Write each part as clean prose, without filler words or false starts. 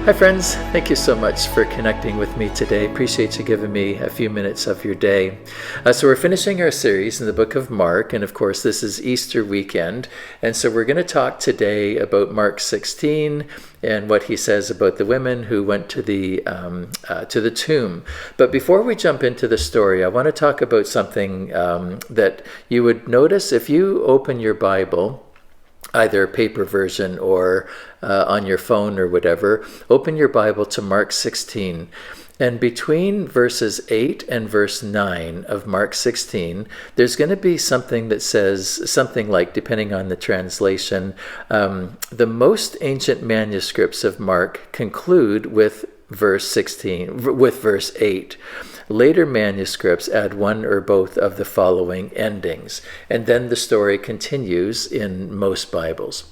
Hi friends, thank you so much for connecting with me today. Appreciate you giving me a few minutes of your day. So we're finishing our series in the book of Mark, and of course this is Easter weekend, and so we're going to talk today about Mark 16 and what he says about the women who went to the tomb. But before we jump into the story, I want to talk about something that you would notice if you open your Bible, either paper version or on your phone or whatever. Open your Bible to Mark 16. And between verses 8 and verse 9 of Mark 16, there's going to be something that says something like, depending on the translation, the most ancient manuscripts of Mark conclude with verse 16, with verse 8. Later manuscripts add one or both of the following endings, and then the story continues in most Bibles.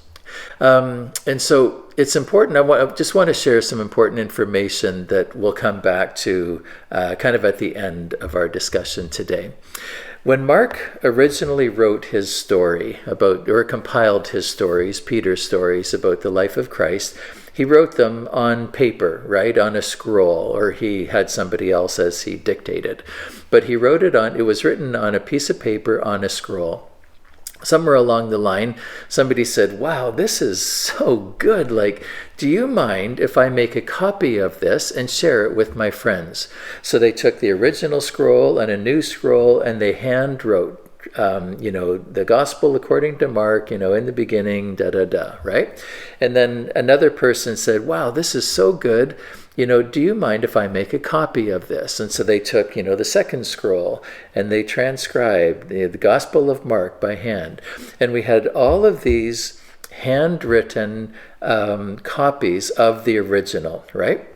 And so it's important. I just want to share some important information that we'll come back to kind of at the end of our discussion today. When Mark originally wrote his story about, or compiled his stories, Peter's stories about the life of Christ, he wrote them on paper, right, on a scroll, or he had somebody else as he dictated. But he wrote it was written on a piece of paper on a scroll. Somewhere along the line, somebody said, wow, this is so good. Like, do you mind if I make a copy of this and share it with my friends? So they took the original scroll and a new scroll, and they hand wrote, the gospel according to Mark, in the beginning, right? And then another person said, wow, this is so good. Do you mind if I make a copy of this? And so they took, the second scroll, and they transcribed the Gospel of Mark by hand. And we had all of these handwritten copies of the original, right?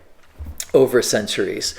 Over centuries.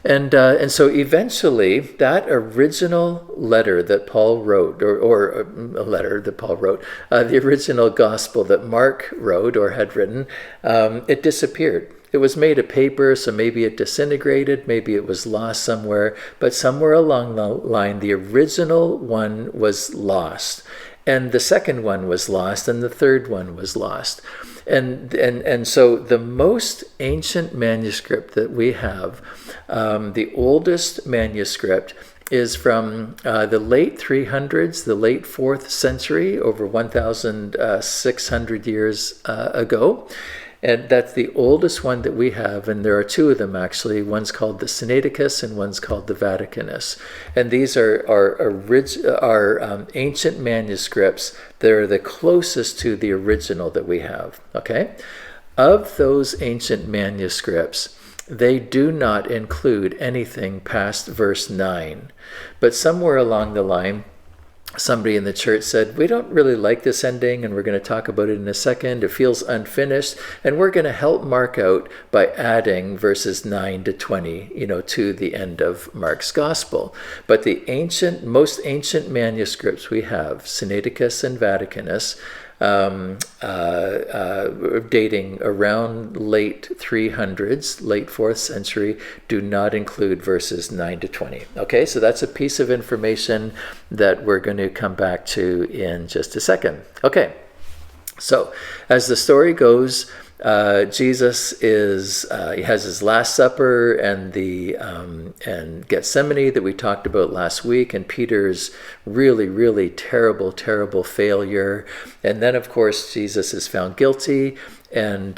And so eventually that original letter that Paul wrote, or a letter that Paul wrote, the original gospel that Mark wrote or had written, it disappeared. It was made of paper, so maybe it disintegrated, maybe it was lost somewhere, but somewhere along the line, the original one was lost, and the second one was lost, and the third one was lost. And so the most ancient manuscript that we have, the oldest manuscript, is from the late 300s, the late 4th century, over 1,600 years ago. And that's the oldest one that we have, and there are two of them actually. One's called the Sinaiticus and one's called the Vaticanus. And these are ancient manuscripts that are the closest to the original that we have, okay? Of those ancient manuscripts, they do not include anything past verse 9. But somewhere along the line, somebody in the church said, we don't really like this ending, and we're going to talk about it in a second. It feels unfinished, and we're going to help Mark out by adding verses 9 to 20, to the end of Mark's gospel. But the most ancient manuscripts we have, Sinaiticus and Vaticanus, dating around late 300s, late 4th century, do not include verses 9 to 20. Okay, so that's a piece of information that we're going to come back to in just a second. Okay, so as the story goes, Jesus he has his Last Supper and and Gethsemane that we talked about last week, and Peter's really, really terrible failure. And then, of course, Jesus is found guilty, and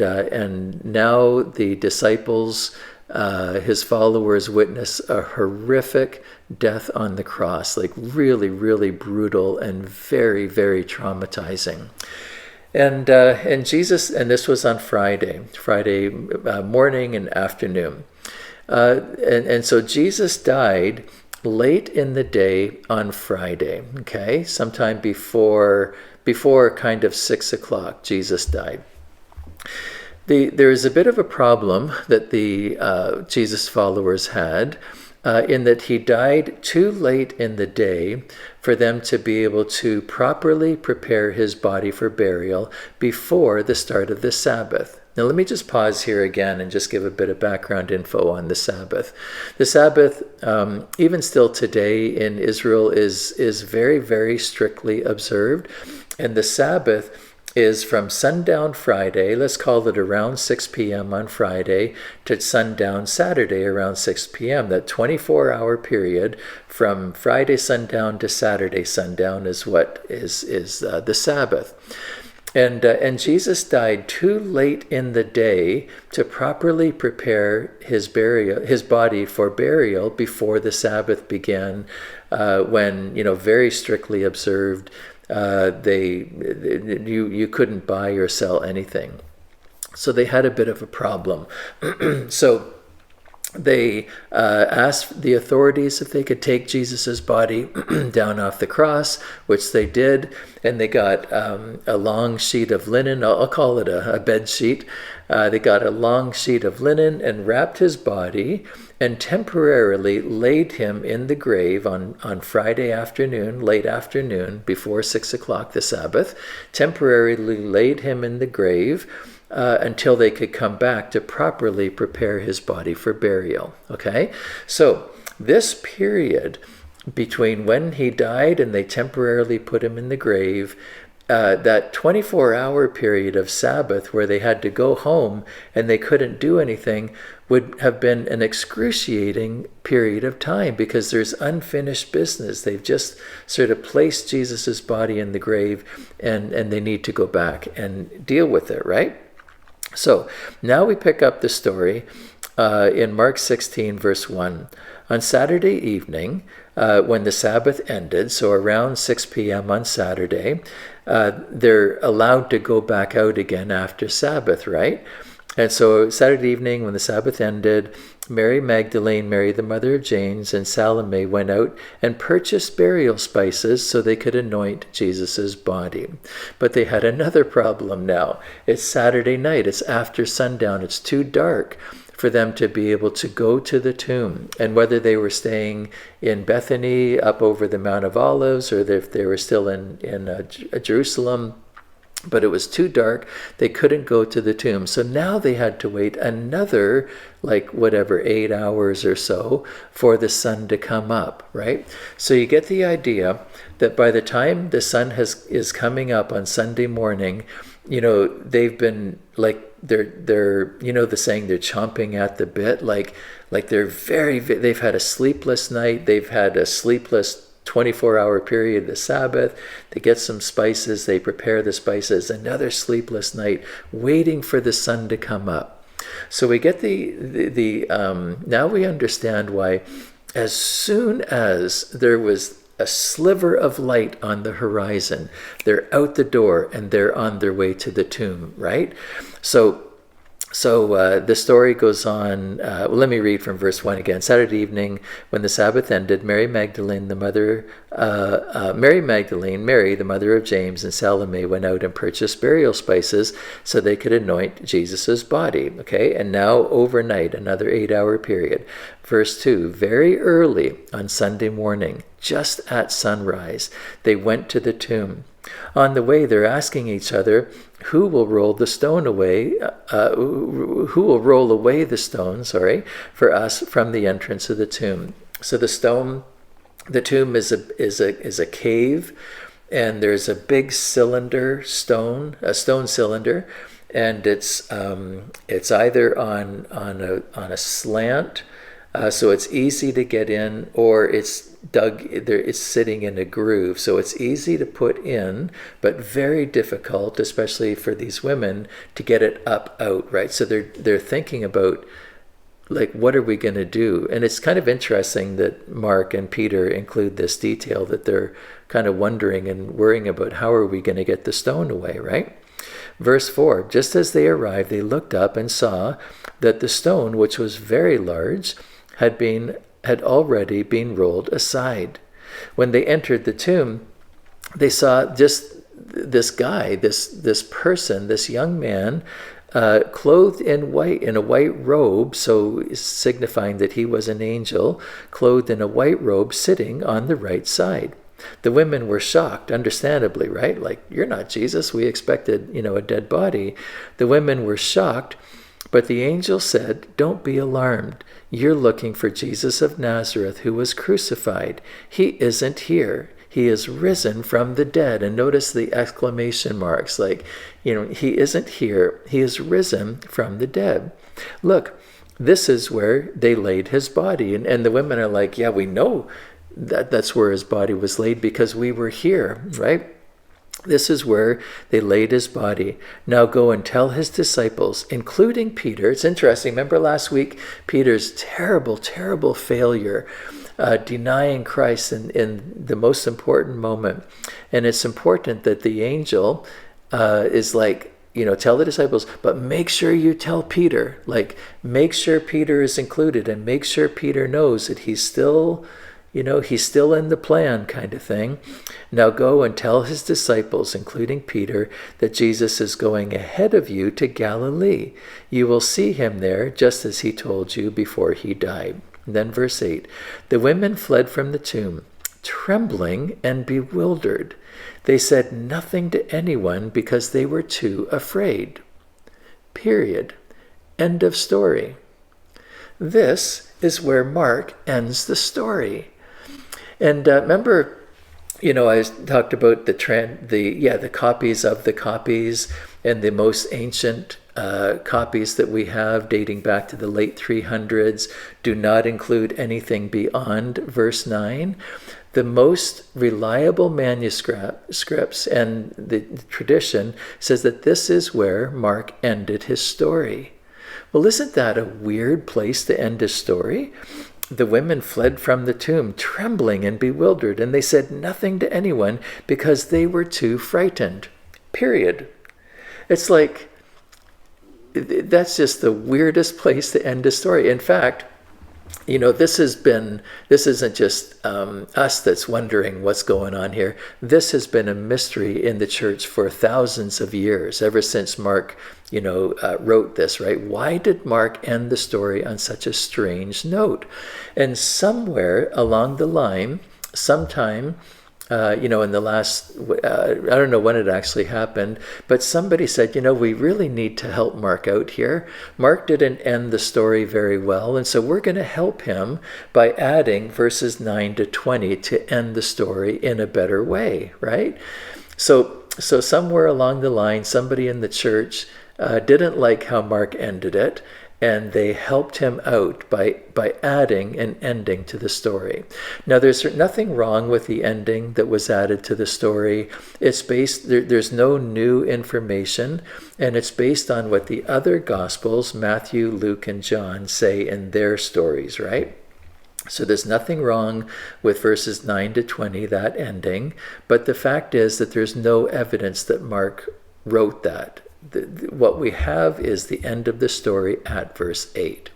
now the disciples, his followers, witness a horrific death on the cross, like really, really brutal and very, very traumatizing. And Jesus, and this was on Friday morning and afternoon. And so Jesus died late in the day on Friday, okay? Sometime before kind of 6 o'clock, Jesus died. There is a bit of a problem that the Jesus followers had, in that he died too late in the day for them to be able to properly prepare his body for burial before the start of the Sabbath. Now let me just pause here again and just give a bit of background info on the Sabbath. The Sabbath, even still today in Israel, is very, very strictly observed. And the Sabbath is from sundown Friday, let's call it around 6 p.m. on Friday, to sundown Saturday around 6 p.m. That 24-hour period from Friday sundown to Saturday sundown is what is the Sabbath. And Jesus died too late in the day to properly prepare his body for burial before the Sabbath began, when, very strictly observed, you couldn't buy or sell anything. So they had a bit of a problem. So they asked the authorities if they could take Jesus's body down off the cross, which they did, and they got a long sheet of linen. I'll call it a bed sheet. They got a long sheet of linen and wrapped his body and temporarily laid him in the grave on Friday afternoon, late afternoon, before 6 o'clock the Sabbath, temporarily laid him in the grave until they could come back to properly prepare his body for burial. Okay? So this period between when he died and they temporarily put him in the grave, that 24-hour period of Sabbath where they had to go home and they couldn't do anything, would have been an excruciating period of time, because there's unfinished business. They've just sort of placed Jesus's body in the grave, and they need to go back and deal with it, right? So now we pick up the story in Mark 16, verse 1. On Saturday evening, when the Sabbath ended, so around 6 p.m. on Saturday, they're allowed to go back out again after Sabbath, right? And so Saturday evening, when the Sabbath ended, Mary Magdalene, Mary the mother of James, and Salome went out and purchased burial spices so they could anoint Jesus's body. But they had another problem now. It's Saturday night. It's after sundown. It's too dark for them to be able to go to the tomb. And whether they were staying in Bethany up over the Mount of Olives, or if they were still in Jerusalem, but it was too dark, they couldn't go to the tomb. So now they had to wait another, 8 hours or so for the sun to come up, right? So you get the idea that by the time the sun is coming up on Sunday morning, they've been they're the saying, they're chomping at the bit, they've had a sleepless night, they've had a sleepless 24-hour period, the Sabbath. They get some spices, they prepare the spices, another sleepless night, waiting for the sun to come up. So we get now we understand why, as soon as there was a sliver of light on the horizon, they're out the door and they're on their way to the tomb, right? So the story goes on. Let me read from verse 1 again. Saturday evening, when the Sabbath ended, Mary Magdalene, Mary, the mother of James, and Salome went out and purchased burial spices so they could anoint Jesus's body. Okay, and now overnight, another 8-hour period. Verse 2, very early on Sunday morning, just at sunrise, they went to the tomb. On the way, they're asking each other, who will roll the stone away? Who will roll away the stone? For us from the entrance of the tomb. So the tomb is a cave, and there's a big a stone cylinder, and it's either on a slant. So it's easy to get in, or it's dug there. It's sitting in a groove, so it's easy to put in, but very difficult, especially for these women, to get it out. Right? So they're thinking about, what are we going to do? And it's kind of interesting that Mark and Peter include this detail, that they're kind of wondering and worrying about, how are we going to get the stone away, right? Verse 4, just as they arrived, they looked up and saw that the stone, which was very large, had already been rolled aside. When they entered the tomb, they saw just this guy, this person, this young man, clothed in a white robe, so signifying that he was an angel, clothed in a white robe, sitting on the right side. The women were shocked, understandably, right? You're not Jesus. We expected, a dead body. The women were shocked, but the angel said, don't be alarmed. You're looking for Jesus of Nazareth, who was crucified. He isn't here. He is risen from the dead. And notice the exclamation marks, like, he isn't here. He is risen from the dead. Look, this is where they laid his body. And the women are like, yeah, we know that's where his body was laid because we were here, right? This is where they laid his body. Now go and tell his disciples, including Peter. It's interesting. Remember last week, Peter's terrible, terrible failure, denying Christ in the most important moment. And it's important that the angel is like, tell the disciples, but make sure you tell Peter. Like, make sure Peter is included and make sure Peter knows that he's still in the plan, kind of thing. Now go and tell his disciples, including Peter, that Jesus is going ahead of you to Galilee. You will see him there, just as he told you before he died. And then verse 8, the women fled from the tomb, trembling and bewildered. They said nothing to anyone because they were too afraid. Period. End of story. This is where Mark ends the story. And remember, I talked about the copies of the copies, and the most ancient copies that we have dating back to the late 300s do not include anything beyond verse 9. The most reliable manuscripts and the tradition says that this is where Mark ended his story. Well, isn't that a weird place to end a story? The women fled from the tomb, trembling and bewildered, and they said nothing to anyone because they were too frightened. Period. It's like, that's just the weirdest place to end a story. In fact, this isn't just us that's wondering what's going on here. This has been a mystery in the church for thousands of years, ever since Mark, wrote this, right? Why did Mark end the story on such a strange note? And somewhere along the line, sometime, in the last, I don't know when it actually happened, but somebody said, we really need to help Mark out here. Mark didn't end the story very well, and so we're going to help him by adding verses 9 to 20 to end the story in a better way, right? So somewhere along the line, somebody in the church didn't like how Mark ended it, and they helped him out by adding an ending to the story. Now, there's nothing wrong with the ending that was added to the story. It's based, there's no new information, and it's based on what the other Gospels, Matthew, Luke, and John, say in their stories, right? So there's nothing wrong with verses 9 to 20, that ending, but the fact is that there's no evidence that Mark wrote that. What we have is the end of the story at verse 8.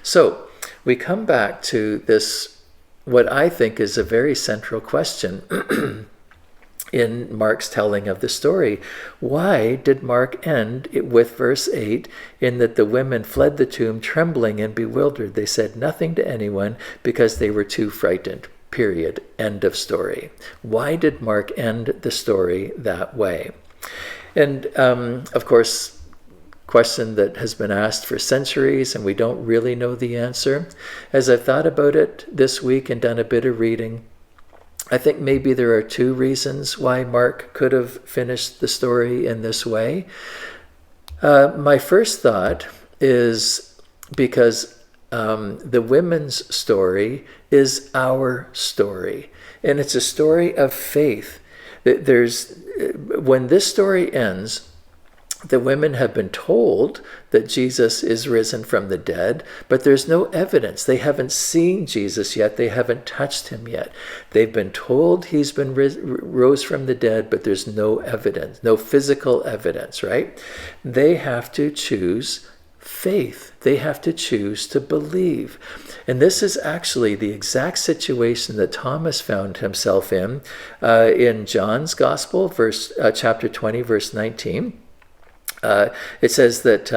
So we come back to this, what I think is a very central question in Mark's telling of the story. Why did Mark end it with verse 8 in that the women fled the tomb trembling and bewildered? They said nothing to anyone because they were too frightened. Period. End of story. Why did Mark end the story that way? And, of course, question that has been asked for centuries, and we don't really know the answer. As I've thought about it this week and done a bit of reading, I think maybe there are two reasons why Mark could have finished the story in this way. My first thought is because the women's story is our story, and it's a story of faith. When this story ends, the women have been told that Jesus is risen from the dead, but there's no evidence. They haven't seen Jesus yet. They haven't touched him yet. They've been told he's been rose from the dead, but there's no evidence, no physical evidence, right? They have to choose faith. They have to choose to believe. And this is actually the exact situation that Thomas found himself in John's Gospel, chapter 20, verse 19. It says that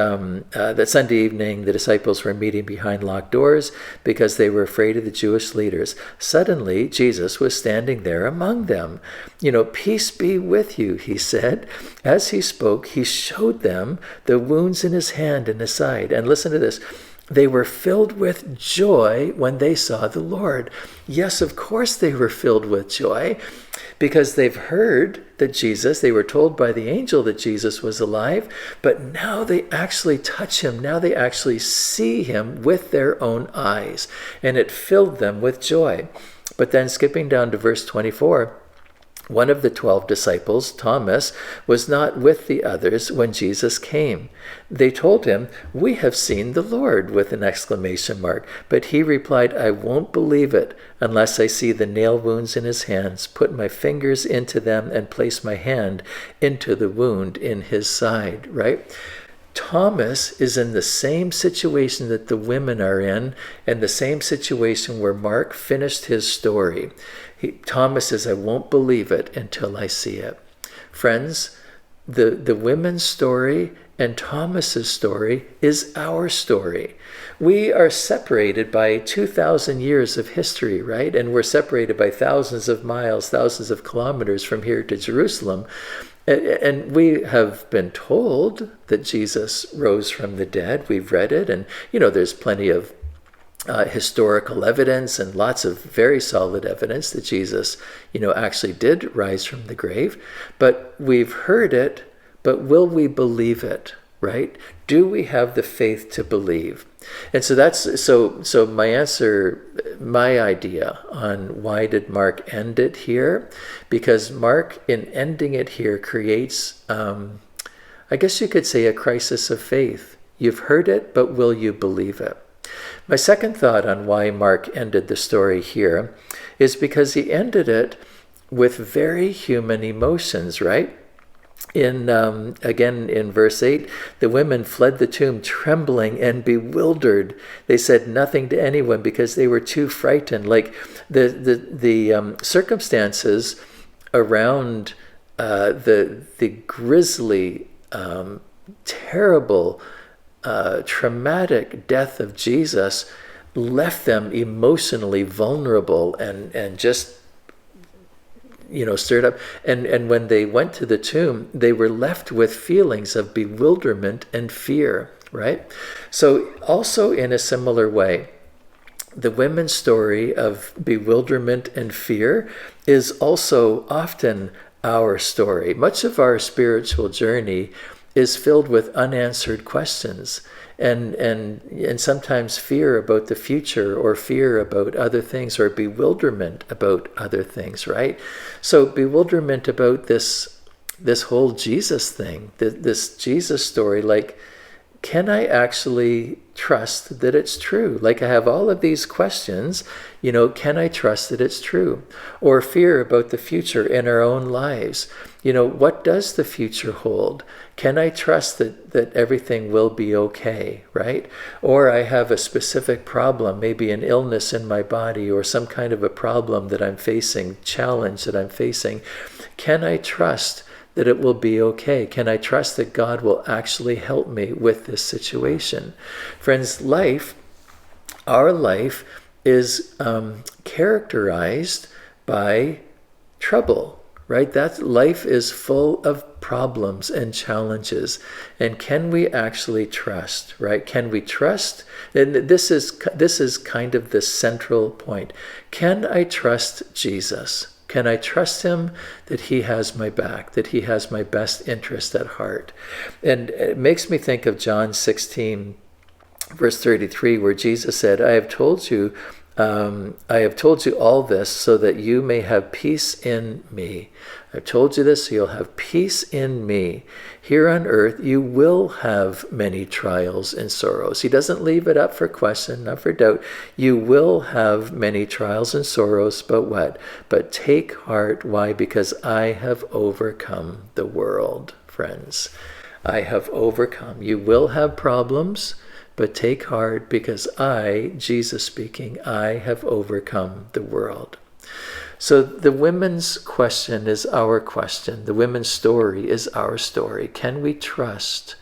that Sunday evening the disciples were meeting behind locked doors because they were afraid of the Jewish leaders. Suddenly, Jesus was standing there among them. Peace be with you, he said. As he spoke, he showed them the wounds in his hand and his side. And listen to this. They were filled with joy when they saw the Lord. Yes, of course they were filled with joy. because they've heard that they were told by the angel that Jesus was alive, but now they actually touch him. Now they actually see him with their own eyes, and it filled them with joy. But then skipping down to verse 24, one of the 12 disciples, Thomas, was not with the others when Jesus came. They told him, "We have seen the Lord," with an exclamation mark. But he replied, "I won't believe it unless I see the nail wounds in his hands, put my fingers into them, and place my hand into the wound in his side." Right? Thomas is in the same situation that the women are in, and the same situation where Mark finished his story. Thomas says, "I won't believe it until I see it." Friends, the women's story and Thomas's story is our story. We are separated by 2,000 years of history, right? And we're separated by thousands of miles, thousands of kilometers from here to Jerusalem. And we have been told that Jesus rose from the dead. We've read it, and there's plenty of historical evidence and lots of very solid evidence that Jesus, actually did rise from the grave. But we've heard it, but will we believe it, right? Do we have the faith to believe? And so that's so my answer, my idea on why did Mark end it here? Because Mark, in ending it here, creates, I guess you could say, a crisis of faith. You've heard it, but will you believe it? My second thought on why Mark ended the story here is because he ended it with very human emotions, right? Again, in verse 8, the women fled the tomb trembling and bewildered. They said nothing to anyone because they were too frightened. Like the circumstances around the grisly, terrible, traumatic death of Jesus left them emotionally vulnerable and just stirred up. And when they went to the tomb, they were left with feelings of bewilderment and fear, right? So also in a similar way, the women's story of bewilderment and fear is also often our story. Much of our spiritual journey is filled with unanswered questions and sometimes fear about the future, or fear about other things, or bewilderment about other things, right? So bewilderment about this whole Jesus thing, this Jesus story, like, can I actually trust that it's true? Like, I have all of these questions, can I trust that it's true? Or fear about the future in our own lives. What does the future hold? Can I trust that everything will be okay, right? Or I have a specific problem, maybe an illness in my body, or some kind of a problem that I'm facing, challenge that I'm facing. Can I trust that it will be okay? Can I trust that God will actually help me with this situation? Friends, our life is characterized by trouble, right? That life is full of problems and challenges. And can we actually trust, right? Can we trust? And this is kind of the central point. Can I trust Jesus? Can I trust him that he has my back, that he has my best interest at heart? And it makes me think of John 16, verse 33, where Jesus said, I have told you all this so that you may have peace in me. I've told you this so you'll have peace in me. Here on earth, you will have many trials and sorrows. He doesn't leave it up for question, not for doubt. You will have many trials and sorrows, but what? But take heart. Why? Because I have overcome the world, friends. I have overcome. You will have problems, but take heart, because I, Jesus speaking, I have overcome the world. So the women's question is our question. The women's story is our story. Can we trust?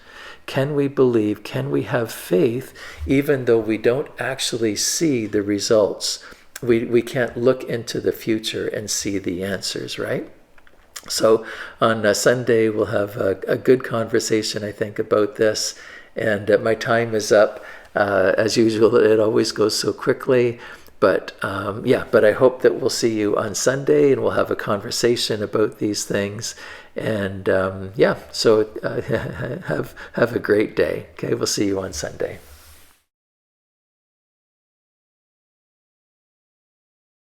Can we believe? Can we have faith, even though we don't actually see the results? We can't look into the future and see the answers, right? So on Sunday, we'll have a good conversation, I think, about this. And my time is up. As usual, it always goes so quickly. But I hope that we'll see you on Sunday and we'll have a conversation about these things. And so have a great day. Okay, we'll see you on Sunday.